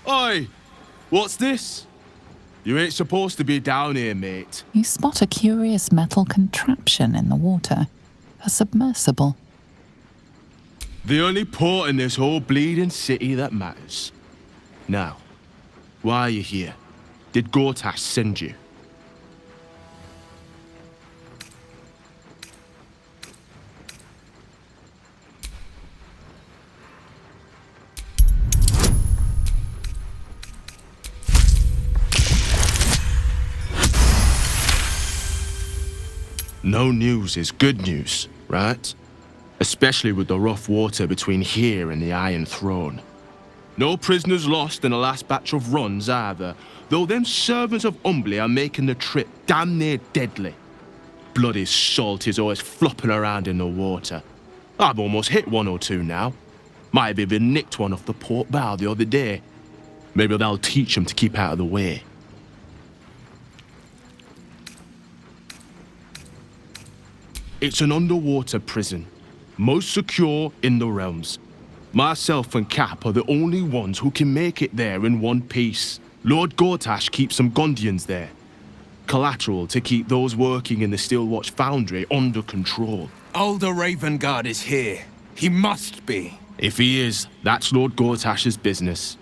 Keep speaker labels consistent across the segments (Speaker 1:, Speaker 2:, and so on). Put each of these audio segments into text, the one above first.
Speaker 1: Oi! What's this? You ain't supposed to be down here, mate.
Speaker 2: You spot a curious metal contraption in the water. A submersible.
Speaker 1: The only port in this whole bleeding city that matters. Now, why are you here? Did Gortash send you? No news is good news, right? Especially with the rough water between here and the Iron Throne. No prisoners lost in the last batch of runs either, though them servants of Umbly are making the trip damn near deadly. Bloody salt is always flopping around in the water. I've almost hit one or two now. Might have even nicked one off the port bow the other day. Maybe they'll teach them to keep out of the way. It's an underwater prison, most secure in the realms. Myself and Cap are the only ones who can make it there in one piece. Lord Gortash keeps some Gondians there. Collateral to keep those working in the Steelwatch Foundry under control.
Speaker 3: Alder Ravengard is here. He must be.
Speaker 1: If he is, that's Lord Gortash's business.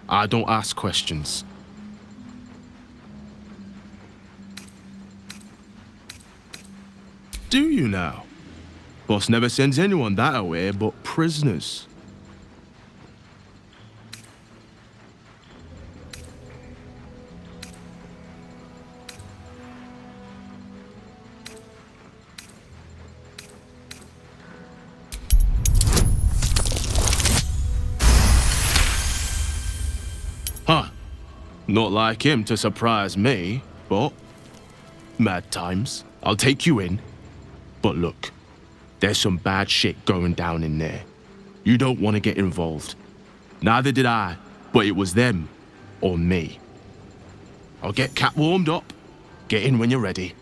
Speaker 1: I don't ask questions. Do you now? Boss never sends anyone that away but prisoners. Huh. Not like him to surprise me, but mad times. I'll take you in. But look, there's some bad shit going down in there. You don't want to get involved. Neither did I, but it was them or me. I'll get Cap warmed up. Get in when you're ready.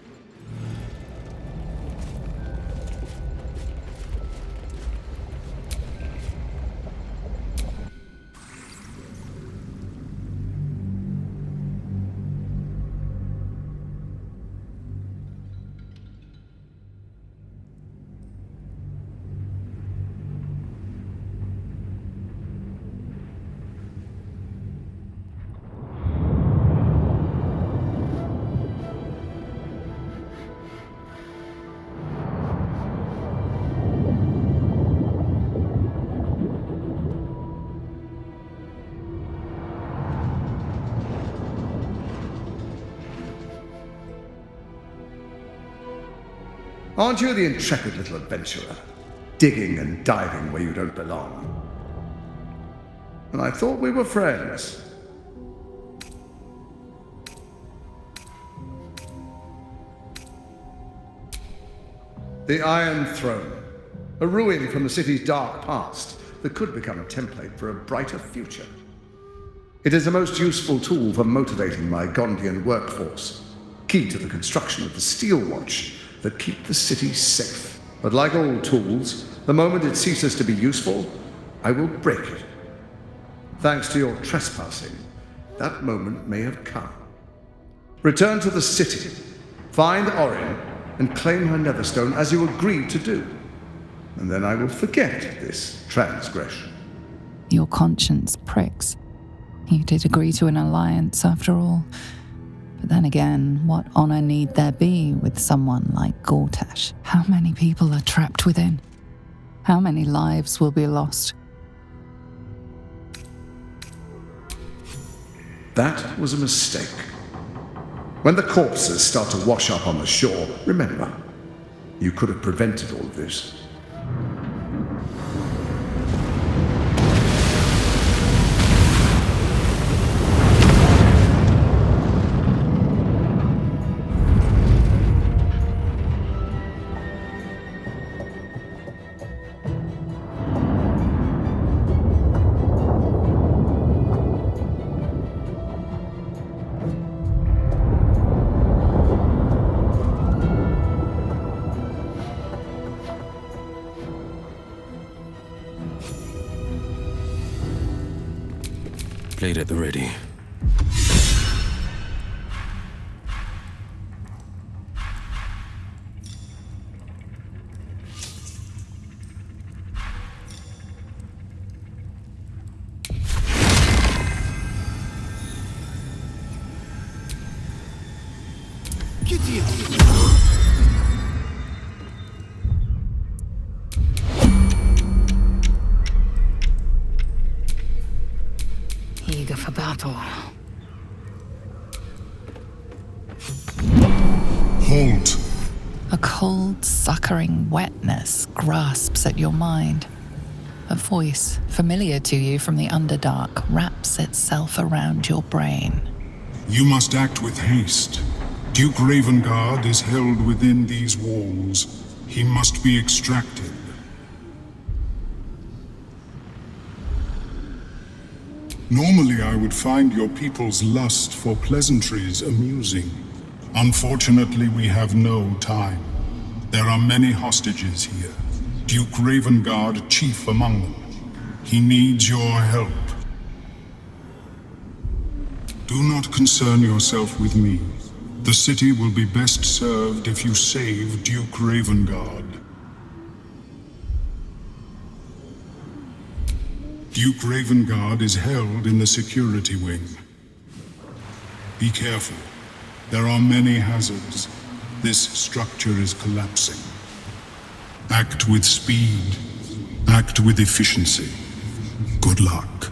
Speaker 4: Aren't you the intrepid little adventurer, digging and diving where you don't belong? And I thought we were friends. The Iron Throne, a ruin from the city's dark past that could become a template for a brighter future. It is a most useful tool for motivating my Gondian workforce, key to the construction of the Steelwatch that keep the city safe. But like all tools, the moment it ceases to be useful, I will break it. Thanks to your trespassing, that moment may have come. Return to the city, find Orin, and claim her Netherstone as you agreed to do. And then I will forget this transgression.
Speaker 2: Your conscience pricks. You did agree to an alliance after all. But then again, what honor need there be with someone like Gortash? How many people are trapped within? How many lives will be lost?
Speaker 4: That was a mistake. When the corpses start to wash up on the shore, remember, you could have prevented all of this.
Speaker 3: the ready.
Speaker 2: Eager for battle.
Speaker 5: Halt!
Speaker 2: A cold, suckering wetness grasps at your mind. A voice, familiar to you from the Underdark, wraps itself around your brain.
Speaker 5: You must act with haste. Duke Ravengard is held within these walls. He must be extracted. Normally, I would find your people's lust for pleasantries amusing. Unfortunately, we have no time. There are many hostages here. Duke Ravengard, chief among them. He needs your help. Do not concern yourself with me. The city will be best served if you save Duke Ravengard. Duke Ravengard is held in the security wing. Be careful. There are many hazards. This structure is collapsing. Act with speed. Act with efficiency. Good luck.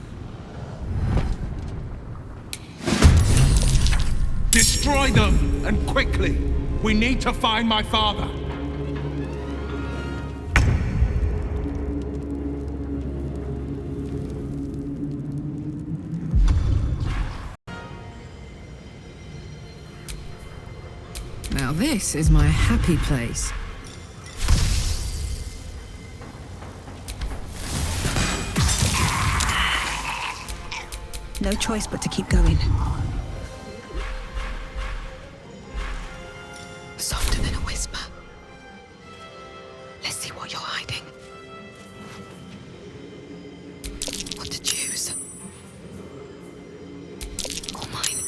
Speaker 3: Destroy them, and quickly! We need to find my father!
Speaker 6: Now this is my happy place.
Speaker 7: No choice but to keep going. Softer than a whisper. Let's see what you're hiding. What to choose? All mine.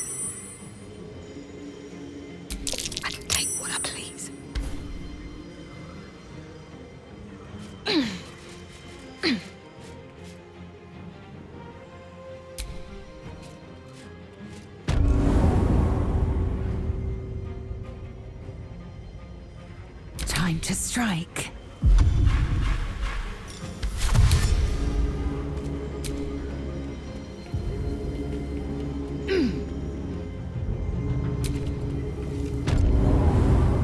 Speaker 7: I can take what I please.
Speaker 6: Time to strike.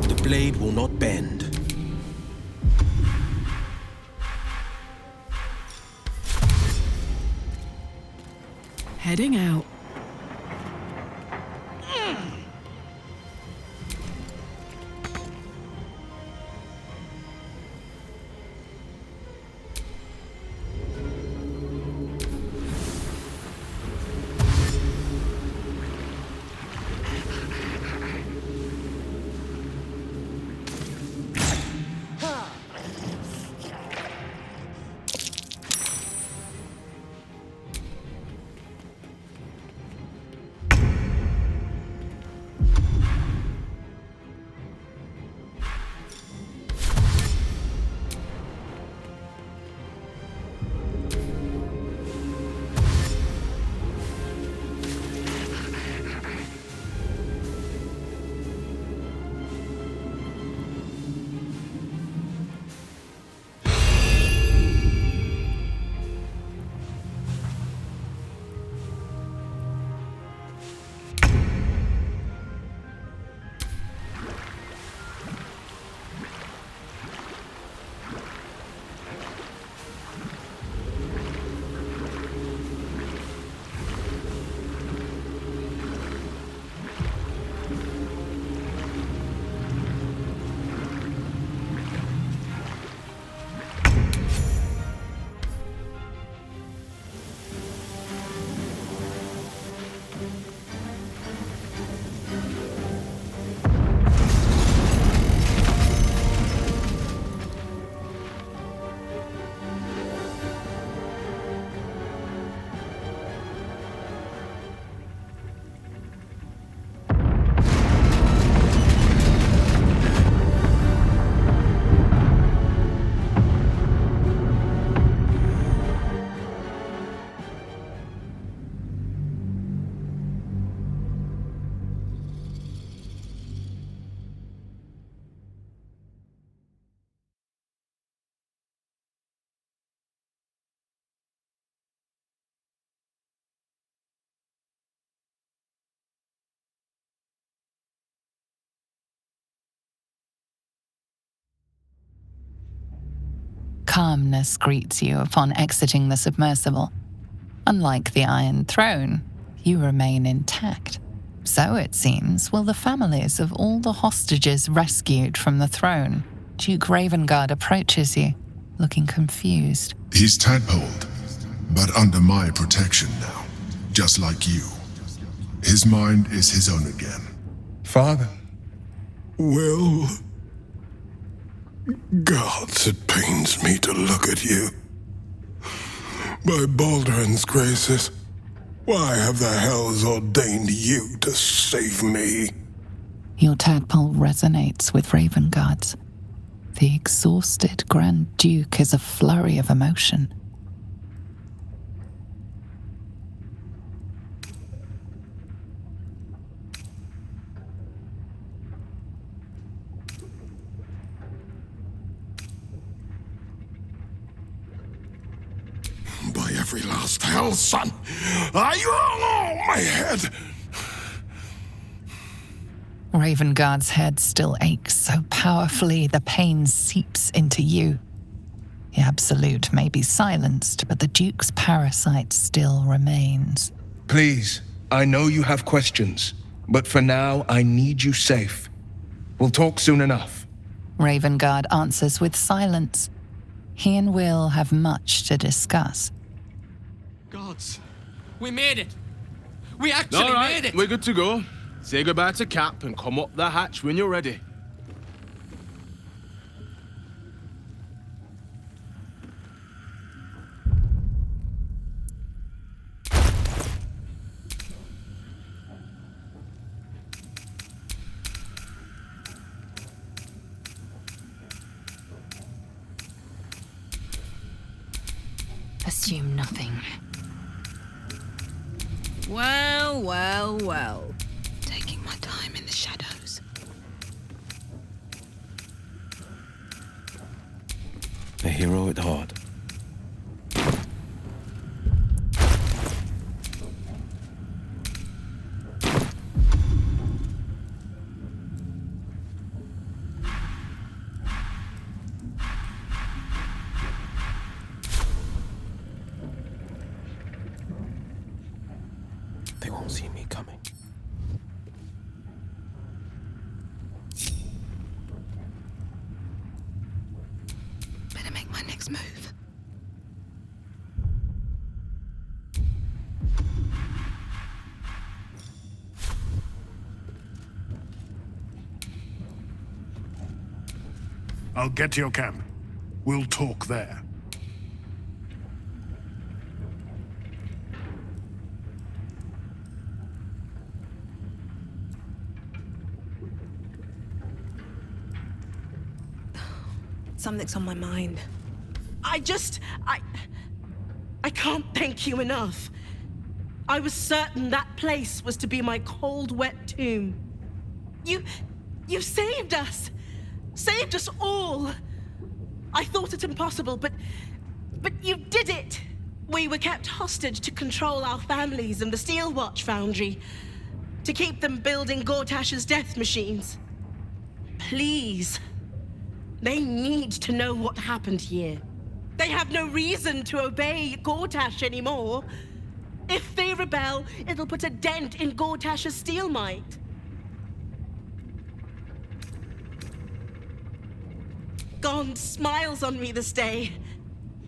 Speaker 3: The blade will not bend.
Speaker 6: Heading out.
Speaker 2: calmness greets you upon exiting the submersible. Unlike the Iron Throne, you remain intact. So, it seems, will the families of all the hostages rescued from the throne. Duke Ravengard approaches you, looking confused.
Speaker 8: He's tadpoled, but under my protection now, just like you. His mind is his own again.
Speaker 9: Father. Will. Gods, it pains me to look at you. By Baldur's graces, why have the hells ordained you to save me?
Speaker 2: Your tadpole resonates with Ravengard's. The exhausted Grand Duke is a flurry of emotion.
Speaker 9: By every last hell, son, my head.
Speaker 2: Ravengard's head still aches so powerfully the pain seeps into you. The Absolute may be silenced, but the Duke's parasite still remains.
Speaker 10: Please, I know you have questions, but for now, I need you safe. We'll talk soon enough.
Speaker 2: Ravengard answers with silence. He and Will have much to discuss.
Speaker 11: Gods, we made it! We actually made it!
Speaker 1: We're good to go. Say goodbye to Cap and come up the hatch when you're ready.
Speaker 12: Assume nothing.
Speaker 6: Well, well, well.
Speaker 12: Taking my time in the shadows.
Speaker 11: A hero at heart. They won't see me coming.
Speaker 12: Better make my next move.
Speaker 3: I'll get to your camp. We'll talk there.
Speaker 7: Something's on my mind.
Speaker 13: I can't thank you enough. I was certain that place was to be my cold, wet tomb. You saved us! Saved us all! I thought it impossible, but you did it! We were kept hostage to control our families and the Steel Watch Foundry, to keep them building Gortash's death machines. Please. They need to know what happened here. They have no reason to obey Gortash anymore. If they rebel, it'll put a dent in Gortash's steel might. Gond smiles on me this day.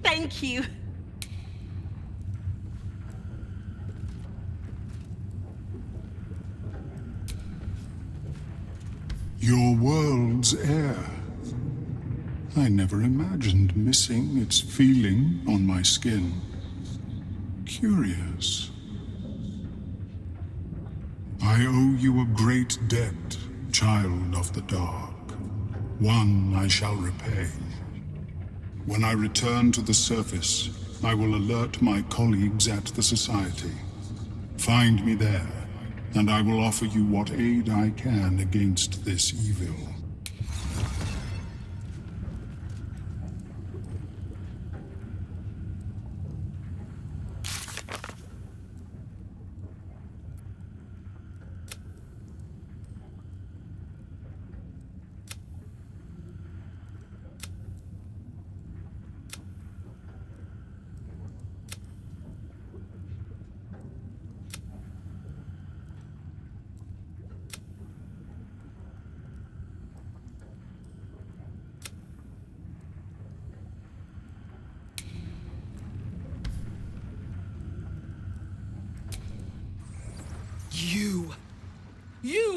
Speaker 13: Thank you.
Speaker 5: Your world's air. I never imagined missing its feeling on my skin. Curious. I owe you a great debt, child of the dark. One I shall repay. When I return to the surface, I will alert my colleagues at the Society. Find me there, and I will offer you what aid I can against this evil.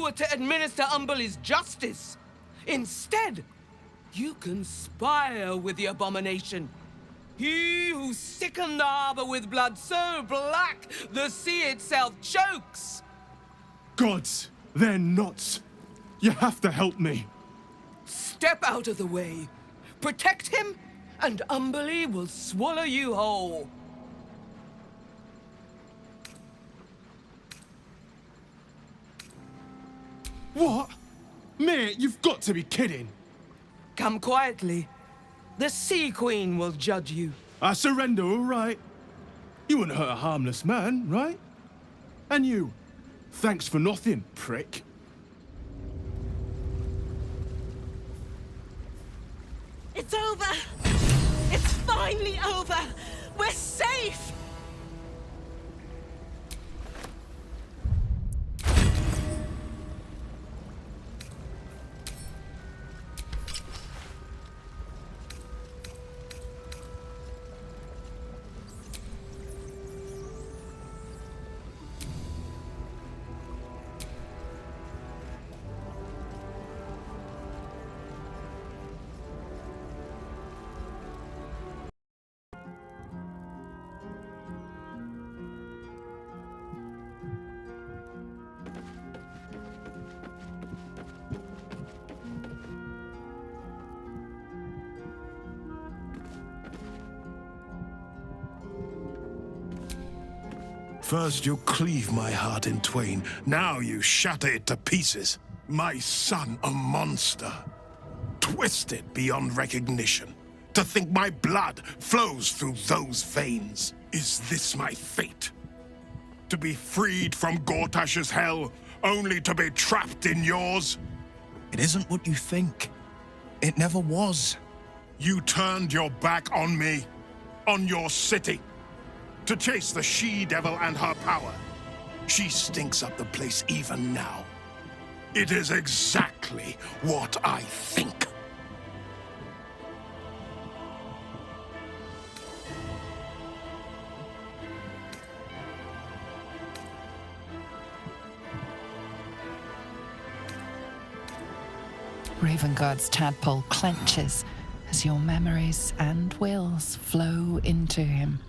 Speaker 11: you were to administer Umberlee's justice. Instead, you conspire with the abomination. He who sickened the harbor with blood so black the sea itself chokes.
Speaker 1: Gods, they're nuts. You have to help me.
Speaker 11: Step out of the way. Protect him, and Umberlee will swallow you whole.
Speaker 1: What? Mate, you've got to be kidding.
Speaker 11: Come quietly. The Sea Queen will judge you.
Speaker 1: I surrender, all right. You wouldn't hurt a harmless man, right? And you, thanks for nothing, prick.
Speaker 13: It's over! It's finally over! We're safe!
Speaker 9: First you cleave my heart in twain, now you shatter it to pieces. My son, a monster. Twisted beyond recognition. To think my blood flows through those veins. Is this my fate? To be freed from Gortash's hell, only to be trapped in yours?
Speaker 10: It isn't what you think. It never was.
Speaker 9: You turned your back on me, on your city, to chase the she-devil and her power. She stinks up the place even now. It is exactly what I think.
Speaker 2: Ravenguard's tadpole clenches as your memories and wills flow into him.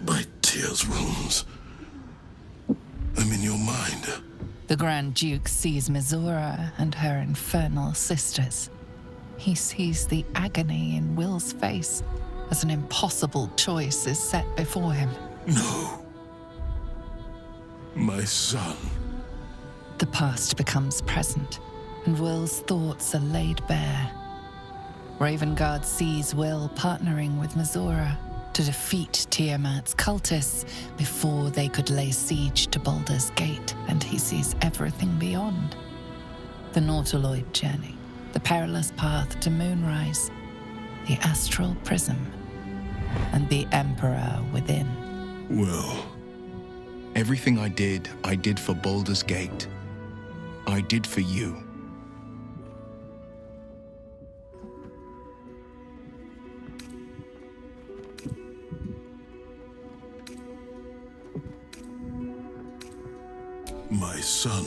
Speaker 9: My tears wounds. I'm in your mind.
Speaker 2: The Grand Duke sees Mizora and her infernal sisters. He sees the agony in Will's face as an impossible choice is set before him.
Speaker 9: No. My son.
Speaker 2: The past becomes present, and Will's thoughts are laid bare. Ravenguard sees Will partnering with Mizora to defeat Tiamat's cultists before they could lay siege to Baldur's Gate, and he sees everything beyond. The Nautiloid journey, the perilous path to Moonrise, the astral prism, and the Emperor within.
Speaker 9: Well,
Speaker 10: everything I did for Baldur's Gate. I did for you.
Speaker 9: My son,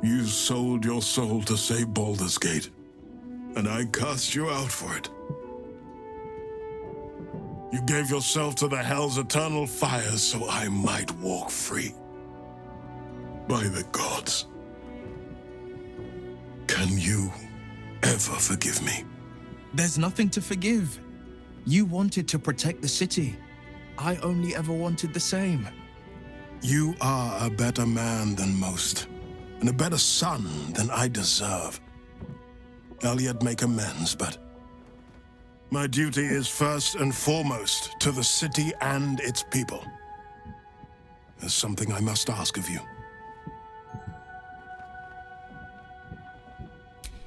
Speaker 9: you sold your soul to save Baldur's Gate, and I cast you out for it. You gave yourself to the Hell's eternal fires so I might walk free. By the gods, can you ever forgive me?
Speaker 10: There's nothing to forgive. You wanted to protect the city. I only ever wanted the same.
Speaker 9: You are a better man than most, and a better son than I deserve. I'll yet make amends, but my duty is first and foremost to the city and its people. There's something I must ask of you.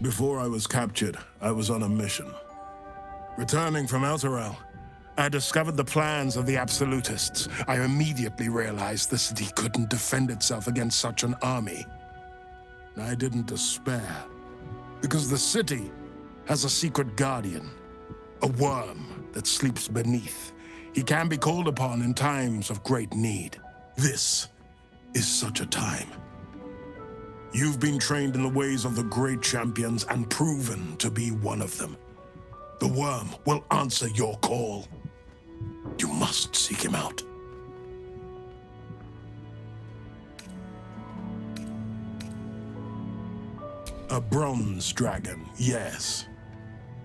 Speaker 9: Before I was captured, I was on a mission. Returning from Elturel, I discovered the plans of the Absolutists. I immediately realized the city couldn't defend itself against such an army. I didn't despair, because the city has a secret guardian, a worm that sleeps beneath. He can be called upon in times of great need. This is such a time. You've been trained in the ways of the great champions and proven to be one of them. The worm will answer your call. You must seek him out. A bronze dragon, yes.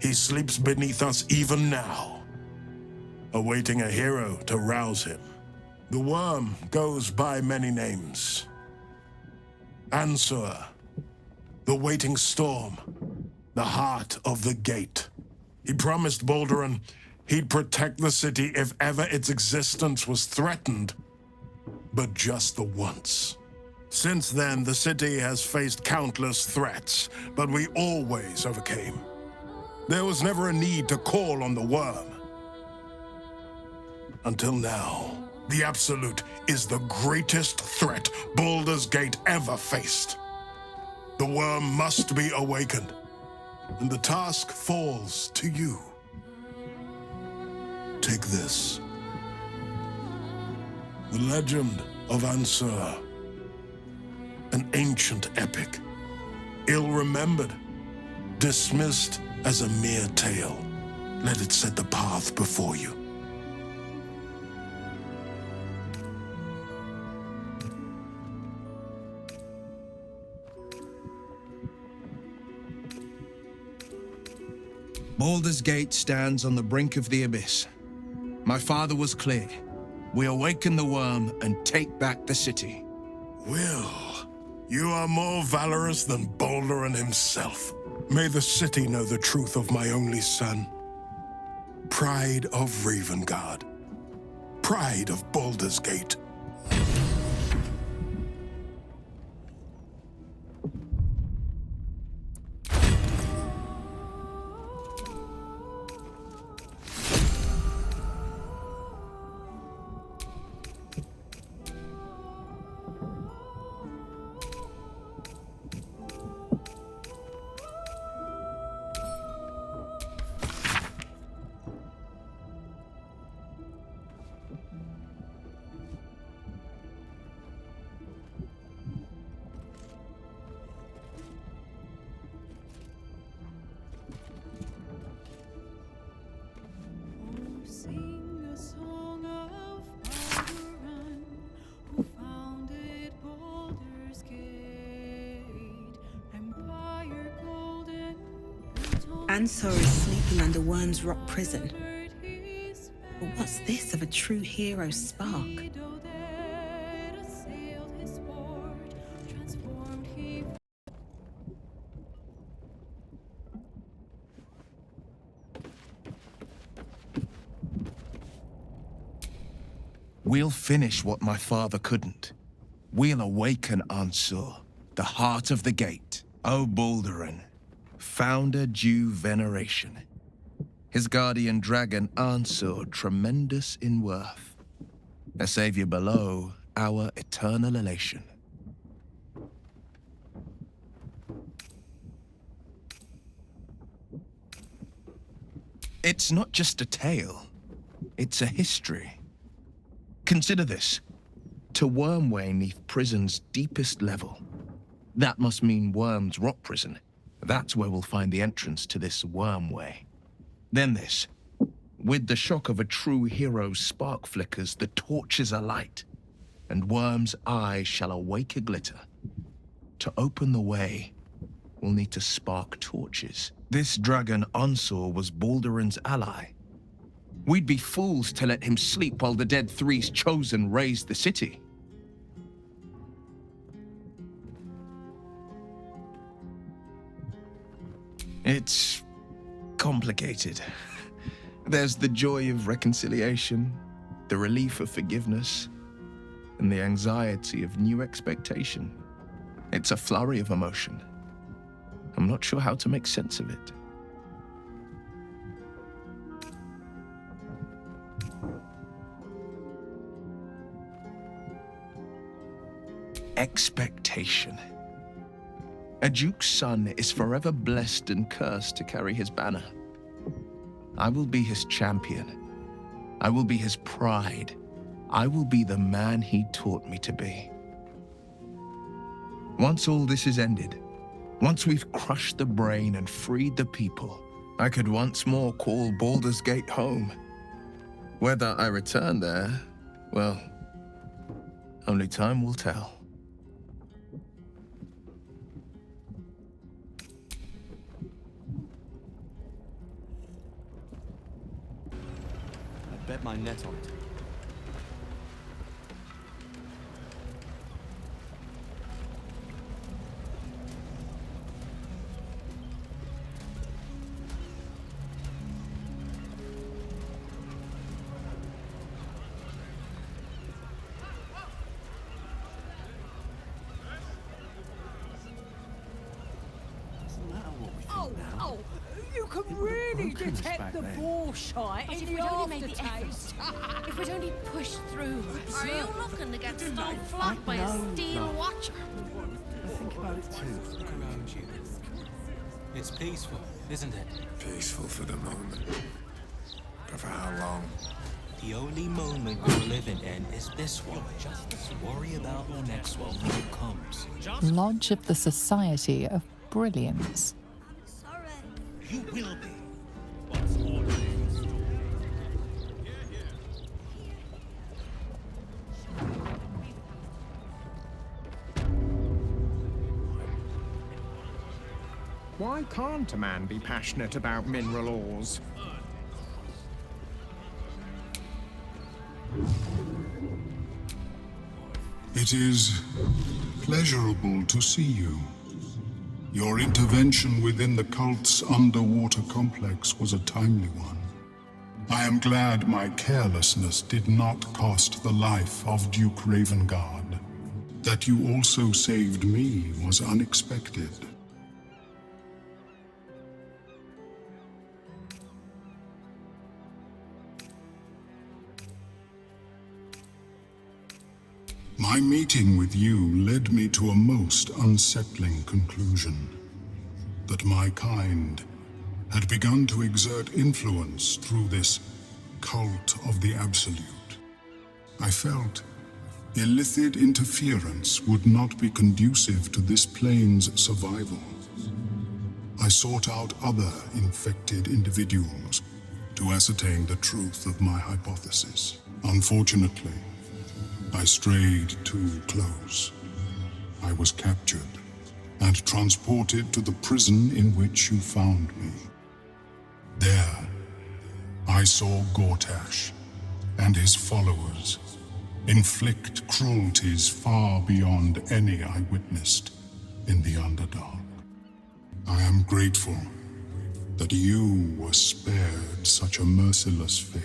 Speaker 9: He sleeps beneath us even now, awaiting a hero to rouse him. The worm goes by many names. Ansur, the waiting storm, the heart of the gate. He promised Baldur he'd protect the city if ever its existence was threatened, but just the once. Since then, the city has faced countless threats, but we always overcame. There was never a need to call on the worm. Until now. The Absolute is the greatest threat Baldur's Gate ever faced. The worm must be awakened, and the task falls to you. Take this. The legend of Ansur. An ancient epic. Ill-remembered, dismissed as a mere tale. Let it set the path before you.
Speaker 10: Baldur's Gate stands on the brink of the abyss. My father was clear. We awaken the worm and take back the city.
Speaker 9: Will, you are more valorous than Baldur himself. May the city know the truth of my only son. Pride of Ravengard. Pride of Baldur's Gate.
Speaker 7: Ansur is sleeping under Worm's Rock prison. But what's this of a true hero's spark?
Speaker 10: We'll finish what my father couldn't. We'll awaken Ansur, the heart of the gate. O Baldurin, founder due veneration. His guardian dragon Ansur, tremendous in worth. A savior below, our eternal elation. It's not just a tale, it's a history. Consider this. To Wormway 'neath prison's deepest level. That must mean Worm's Rock Prison. That's where we'll find the entrance to this Wormway. Then this. With the shock of a true hero's spark flickers, the torches alight, and Worm's eyes shall awake a glitter. To open the way, we'll need to spark torches. This dragon Ansur was Baldurin's ally. We'd be fools to let him sleep while the Dead Three's chosen raised the city. It's complicated. There's the joy of reconciliation, the relief of forgiveness, and the anxiety of new expectation. It's a flurry of emotion. I'm not sure how to make sense of it. Expectation. A duke's son is forever blessed and cursed to carry his banner. I will be his champion. I will be his pride. I will be the man he taught me to be. Once all this is ended, once we've crushed the brain and freed the people, I could once more call Baldur's Gate home. Whether I return there, well, only time will tell.
Speaker 14: I bet my net on it.
Speaker 15: Oh, you can really detect the bullshite in the aftertaste.
Speaker 12: If we'd only pushed through. Are you looking to get stoned flat by a steel watcher?
Speaker 14: I think about it too. Look around you. It's peaceful, isn't it?
Speaker 8: Peaceful for the moment. But for how long?
Speaker 14: The only moment you're living in is this one. Just worry about the next one when it comes.
Speaker 2: Lodge of the Society of Brilliance.
Speaker 14: You will be.
Speaker 16: Why can't a man be passionate about mineral ores?
Speaker 5: It is pleasurable to see you. Your intervention within the cult's underwater complex was a timely one. I am glad my carelessness did not cost the life of Duke Ravengard. That you also saved me was unexpected. My meeting with you led me to a most unsettling conclusion. That my kind had begun to exert influence through this cult of the Absolute. I felt illicit interference would not be conducive to this plane's survival. I sought out other infected individuals to ascertain the truth of my hypothesis. Unfortunately, I strayed too close. I was captured and transported to the prison in which you found me. There, I saw Gortash and his followers inflict cruelties far beyond any I witnessed in the Underdark. I am grateful that you were spared such a merciless fate.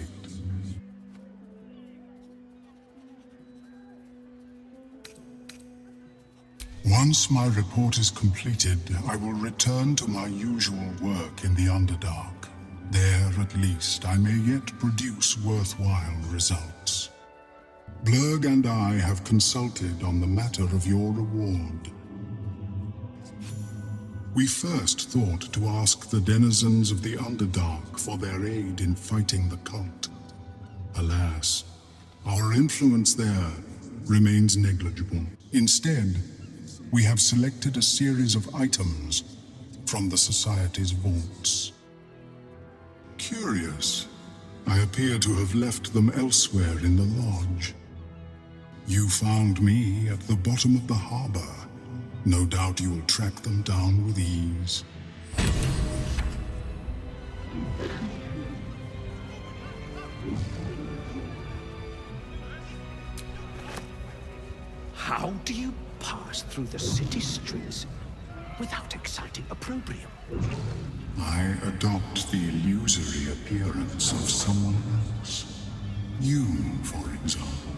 Speaker 5: Once my report is completed, I will return to my usual work in the Underdark. There, at least, I may yet produce worthwhile results. Blurg and I have consulted on the matter of your reward. We first thought to ask the denizens of the Underdark for their aid in fighting the cult. Alas, our influence there remains negligible. Instead, we have selected a series of items from the Society's vaults. Curious, I appear to have left them elsewhere in the lodge. You found me at the bottom of the harbor. No doubt you'll track them down with ease.
Speaker 17: How do you pass through the city streets without exciting opprobrium?
Speaker 5: I adopt the illusory appearance of someone else. You, for example.